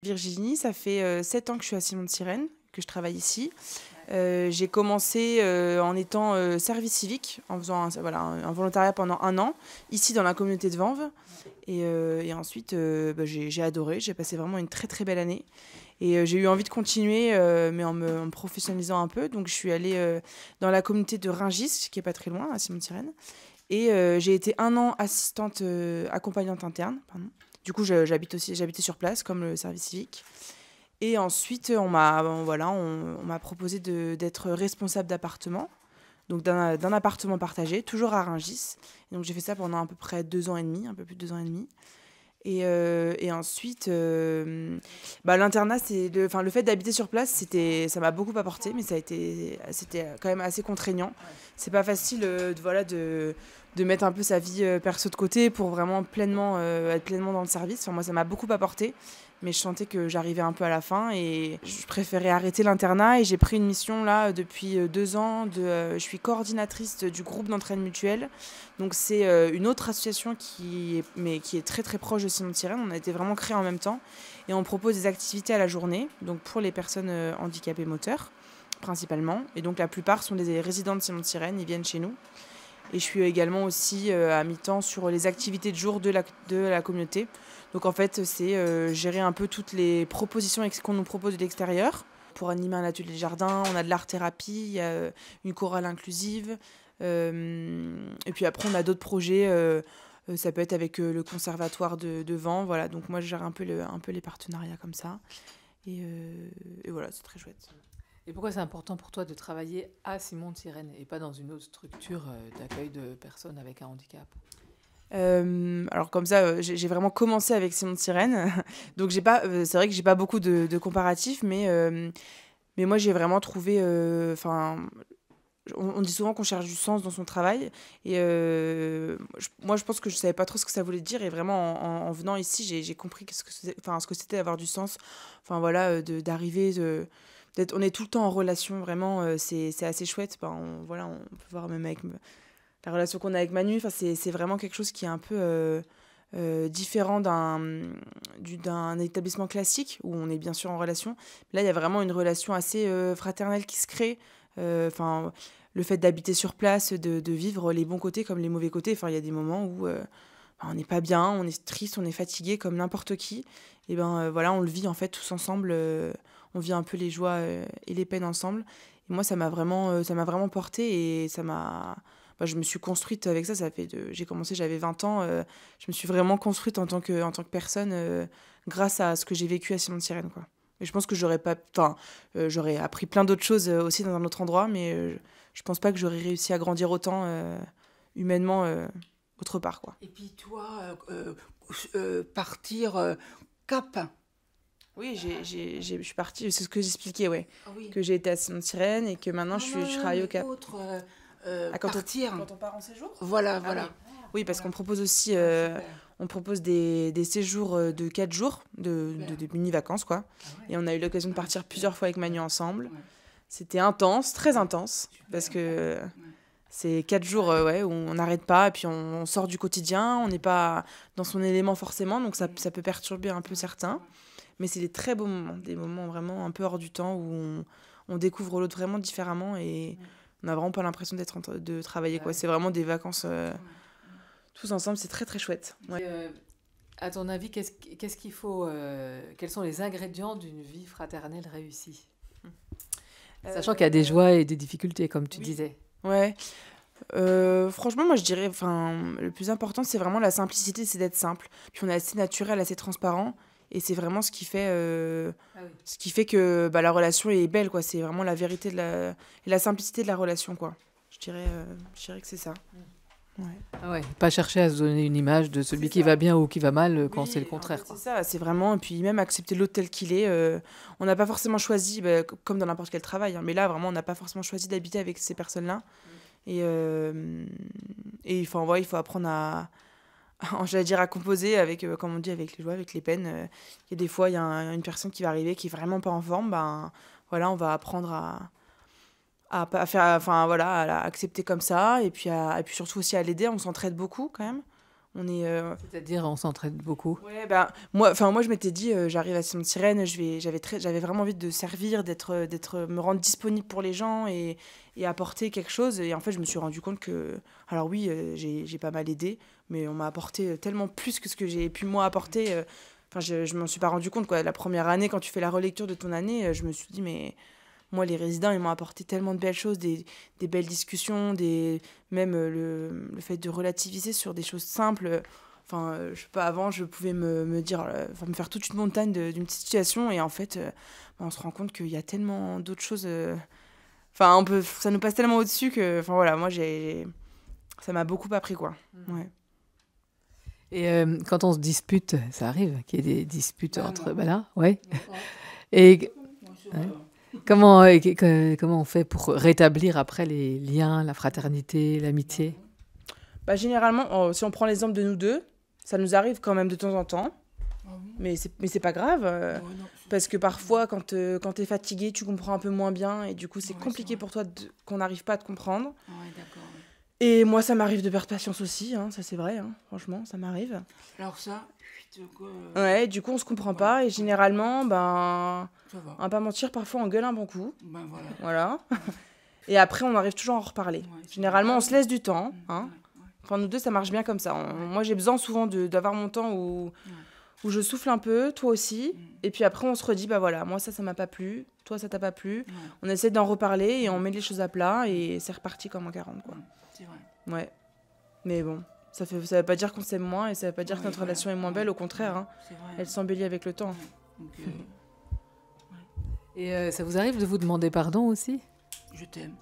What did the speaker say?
Virginie, ça fait 7 ans que je suis à Simon de Sirène, que je travaille ici. J'ai commencé en étant service civique, en faisant un volontariat pendant 1 an, ici dans la communauté de Vanves. Et ensuite, j'ai adoré, j'ai passé vraiment une très très belle année. Et j'ai eu envie de continuer, mais en me professionnalisant un peu. Donc je suis allée dans la communauté de Rungis, qui est pas très loin, à Simon de Sirène. Et j'ai été 1 an assistante accompagnante interne. Pardon. Du coup, j'habitais sur place, comme le service civique. Et ensuite, on m'a proposé d'être responsable d'appartement, donc d'un appartement partagé, toujours à Rungis. Et donc j'ai fait ça pendant à peu près 2 ans et demi, un peu plus de 2 ans et demi. Et ensuite, l'internat, le fait d'habiter sur place, ça m'a beaucoup apporté, mais c'était quand même assez contraignant. C'est pas facile de mettre un peu sa vie perso de côté pour vraiment être pleinement dans le service. Enfin, moi, ça m'a beaucoup apporté, mais je sentais que j'arrivais un peu à la fin et je préférais arrêter l'internat. Et j'ai pris une mission là depuis 2 ans. Je suis coordinatrice du groupe d'entraide mutuelle. Donc c'est une autre association qui est très très proche de Simon de Sirène. On a été vraiment créés en même temps et on propose des activités à la journée, donc pour les personnes handicapées moteurs principalement. Et donc la plupart sont des résidents de Simon de Sirène, ils viennent chez nous. Et je suis également aussi à mi-temps sur les activités de jour de la communauté. Donc en fait, c'est gérer un peu toutes les propositions qu'on nous propose de l'extérieur. Pour animer un atelier de jardin, on a de l'art-thérapie, il y a une chorale inclusive. Et puis après, on a d'autres projets. Ça peut être avec le conservatoire de Vanves. Voilà. Donc moi, je gère un peu les partenariats comme ça. Et voilà, c'est très chouette. Et pourquoi c'est important pour toi de travailler à Simon de Sirène et pas dans une autre structure d'accueil de personnes avec un handicap ? Alors comme ça, j'ai vraiment commencé avec Simon de Sirène. Donc c'est vrai que j'ai pas beaucoup de comparatifs, mais moi j'ai vraiment trouvé... on dit souvent qu'on cherche du sens dans son travail. Et moi, je pense que je savais pas trop ce que ça voulait dire. Et vraiment, en venant ici, j'ai compris ce que c'était d'avoir du sens. Enfin, voilà, d'arriver... on est tout le temps en relation, vraiment. C'est assez chouette. On peut voir même avec la relation qu'on a avec Manu. Enfin, c'est vraiment quelque chose qui est un peu... différent d'un établissement classique où on est bien sûr en relation. Là, il y a vraiment une relation assez fraternelle qui se crée. Le fait d'habiter sur place, de vivre les bons côtés comme les mauvais côtés. Enfin, il y a des moments où on n'est pas bien, on est triste, on est fatigué comme n'importe qui. Et on le vit en fait tous ensemble. On vit un peu les joies et les peines ensemble. Et moi, ça m'a vraiment porté et je me suis construite avec ça. J'ai commencé, j'avais 20 ans. Je me suis vraiment construite en tant que personne grâce à ce que j'ai vécu à Simon de Sirène, quoi. Et je pense que j'aurais appris plein d'autres choses aussi dans un autre endroit, mais je pense pas que j'aurais réussi à grandir autant humainement autre part, quoi. Et puis toi, partir Cap. Oui, je suis partie, c'est ce que j'expliquais, ouais. Ah oui. Que j'ai été à Simon de Sirène et que maintenant je travaille au Cap. Partir. Quand on part en séjour ? Voilà. Oui, parce qu'on propose aussi on propose des séjours de 4 jours, de mini-vacances, quoi. Et on a eu l'occasion de partir plusieurs fois avec Manu ensemble. Ouais. C'était intense, très intense, parce que c'est 4 jours où on n'arrête pas, et puis on sort du quotidien, on n'est pas dans son élément forcément, donc ça peut perturber un peu certains. Mais c'est des très beaux moments, des moments vraiment un peu hors du temps, où on découvre l'autre vraiment différemment, et on n'a vraiment pas l'impression de travailler, quoi. C'est vraiment des vacances... tous ensemble, c'est très très chouette. Ouais. À ton avis, qu'est-ce qu'il faut quels sont les ingrédients d'une vie fraternelle réussie ? Sachant qu'il y a des joies et des difficultés, comme tu disais. Ouais. Franchement, moi je dirais, le plus important, c'est vraiment la simplicité, c'est d'être simple. Puis on est assez naturel, assez transparent, et c'est vraiment ce qui fait que la relation est belle, quoi. C'est vraiment la vérité et la simplicité de la relation, quoi. Je dirais que c'est ça. Ouais. Pas chercher à se donner une image de celui qui va bien ou qui va mal quand c'est le contraire. C'est ça, c'est vraiment, et puis même accepter l'autre tel qu'il est. On n'a pas forcément choisi, comme dans n'importe quel travail, hein, mais là vraiment on n'a pas forcément choisi d'habiter avec ces personnes-là. Et il faut apprendre à composer avec, comme on dit, avec les joies, avec les peines. Il y a des fois, il y a une personne qui va arriver qui est vraiment pas en forme, on va apprendre à faire, à accepter comme ça, et puis surtout aussi à l'aider. On s'entraide beaucoup quand même. C'est-à-dire, on s'entraide beaucoup. Ouais, bah, moi, je m'étais dit, j'arrive à Simon de Sirène, j'avais vraiment envie de servir, me rendre disponible pour les gens et apporter quelque chose. Et en fait, je me suis rendu compte que, alors oui, j'ai pas mal aidé, mais on m'a apporté tellement plus que ce que j'ai pu moi apporter. Enfin, je m'en suis pas rendu compte, quoi. La première année, quand tu fais la relecture de ton année, je me suis dit, mais moi, les résidents, ils m'ont apporté tellement de belles choses, des belles discussions, même le fait de relativiser sur des choses simples. Enfin, je sais pas, avant, je pouvais me dire, me faire toute une montagne d'une petite situation, et en fait, on se rend compte qu'il y a tellement d'autres choses. Enfin, ça nous passe tellement au-dessus que, enfin voilà, moi, ça m'a beaucoup appris, quoi. Ouais. Et quand on se dispute, ça arrive qu'il y ait des disputes entre... Voilà, ouais. Et comment on fait pour rétablir après les liens, la fraternité, l'amitié? Bah, généralement, si on prend l'exemple de nous deux, ça nous arrive quand même de temps en temps. Mais c'est pas grave, parce que parfois, quand t'es fatigué, tu comprends un peu moins bien, et du coup, c'est compliqué pour toi qu'on n'arrive pas à te comprendre. Ouais, d'accord. Et moi, ça m'arrive de perdre patience aussi, hein, ça c'est vrai, hein, franchement, ça m'arrive. Alors ça, ouais, du coup, on se comprend pas, et généralement, ben, on va pas mentir, parfois on gueule un bon coup. Ben voilà. Voilà. Et après, on arrive toujours à en reparler. Généralement, on se laisse du temps, hein. Enfin, nous deux, ça marche bien comme ça. Moi, j'ai besoin souvent d'avoir mon temps où je souffle un peu, toi aussi. Et puis après, on se redit, bah voilà, moi, ça m'a pas plu. Toi, ça t'a pas plu. On essaie d'en reparler et on met les choses à plat et c'est reparti comme en 40, quoi. C'est vrai. Ouais. Mais bon, ça veut pas dire qu'on s'aime moins et ça veut pas dire que notre relation est moins belle. Au contraire, hein. Elle s'embellit avec le temps. Et ça vous arrive de vous demander pardon aussi? Je t'aime.